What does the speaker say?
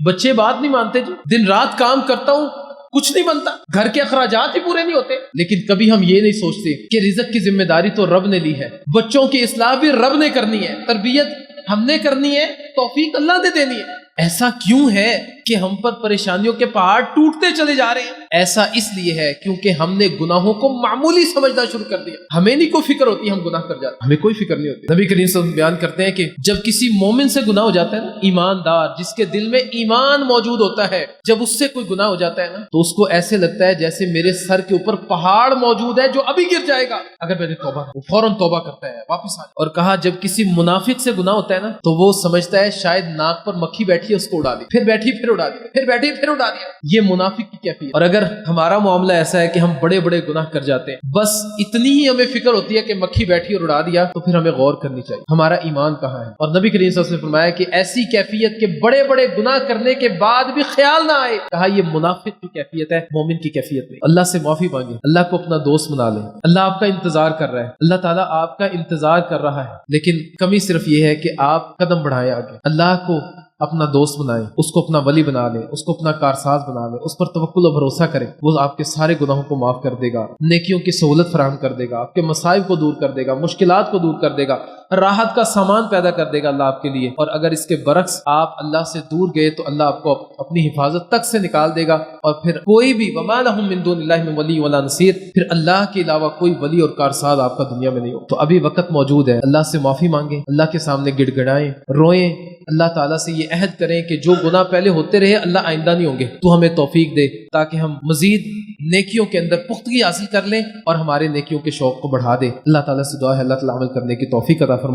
بچے بات نہیں مانتے جی، دن رات کام کرتا ہوں کچھ نہیں بنتا، گھر کے اخراجات ہی پورے نہیں ہوتے، لیکن کبھی ہم یہ نہیں سوچتے کہ رزق کی ذمہ داری تو رب نے لی ہے، بچوں کی اصلاح بھی رب نے کرنی ہے، تربیت ہم نے کرنی ہے، توفیق اللہ نے دینی ہے۔ ایسا کیوں ہے کہ ہم پر پریشانیوں کے پہاڑ ٹوٹتے چلے جا رہے ہیں؟ ایسا اس لیے ہے کیونکہ ہم نے گناہوں کو معمولی سمجھنا شروع کر دیا۔ ہمیں نہیں کوئی فکر ہوتی ہم گناہ کر جاتے، ہمیں کوئی فکر نہیں ہوتی۔ نبی کریم صلی اللہ علیہ وسلم بیان کرتے ہیں کہ جب کسی مومن سے گناہ ہو جاتا ہے نا، ایماندار جس کے دل میں ایمان موجود ہوتا ہے، جب اس سے کوئی گناہ ہو جاتا ہے نا تو اس کو ایسے لگتا ہے جیسے میرے سر کے اوپر پہاڑ موجود ہے جو ابھی گر جائے گا اگر میں نے توبہ، وہ فوراً توبہ کرتا ہے واپس آ۔ اور کہا جب کسی منافق سے گناہ ہوتا ہے نا تو وہ سمجھتا ہے شاید ناک پر مکھی بیٹھی ہے اس کو اڑا دی، پھر بیٹھی پھر اڑا دیا، پھر بیٹھی پھر اڑا دیا۔ یہ منافق کی کیفیت۔ اور اگر ہمارا معاملہ ایسا ہے کہ ہم بڑے بڑے گناہ کر جاتے ہیں، بس اتنی ہی ہمیں فکر ہوتی ہے کہ مکھی بیٹھی اور اڑا دیا، تو پھر ہمیں غور کرنی چاہیے ہمارا ایمان کہاں ہے۔ اور نبی کریم صلی اللہ علیہ وسلم نے فرمایا کہ ایسی کیفیت کے بڑے بڑے گناہ کرنے کے بعد بھی خیال نہ آئے، کہا یہ منافق کی کیفیت ہے، مومن کی کیفیت نہیں۔ اللہ سے معافی مانگے، اللہ کو اپنا دوست بنا لیں۔ اللہ آپ کا انتظار کر رہا ہے، اللہ تعالیٰ آپ کا انتظار کر رہا ہے، لیکن کمی صرف یہ ہے کہ آپ قدم بڑھائیں آگے، اللہ کو اپنا دوست بنائیں، اس کو اپنا ولی بنا لیں، اس کو اپنا کارساز بنا لیں، اس پر توکل و بھروسہ کریں، وہ آپ کے سارے گناہوں کو معاف کر دے گا، نیکیوں کی سہولت فراہم کر دے گا، آپ کے مصائب کو دور کر دے گا، مشکلات کو دور کر دے گا، راحت کا سامان پیدا کر دے گا اللہ آپ کے لیے۔ اور اگر اس کے برعکس آپ اللہ سے دور گئے تو اللہ آپ کو اپنی حفاظت تک سے نکال دے گا، اور پھر کوئی بھی وما لهم من دون اللہ من ولی ولا نصیر، پھر اللہ کے علاوہ کوئی ولی اور کارساز آپ کا دنیا میں نہیں ہو۔ تو ابھی وقت موجود ہے، اللہ سے معافی مانگیں، اللہ کے سامنے گڑ گڑائیں، روئیں، اللہ تعالیٰ سے یہ عہد کریں کہ جو گناہ پہلے ہوتے رہے اللہ آئندہ نہیں ہوں گے، تو ہمیں توفیق دے تاکہ ہم مزید نیکیوں کے اندر پختگی حاصل کر لیں اور ہمارے نیکیوں کے شوق کو بڑھا دے۔ اللہ تعالیٰ سے دعا ہے اللہ تعالیٰ عمل کرنے کی توفیق عطا فرمائے۔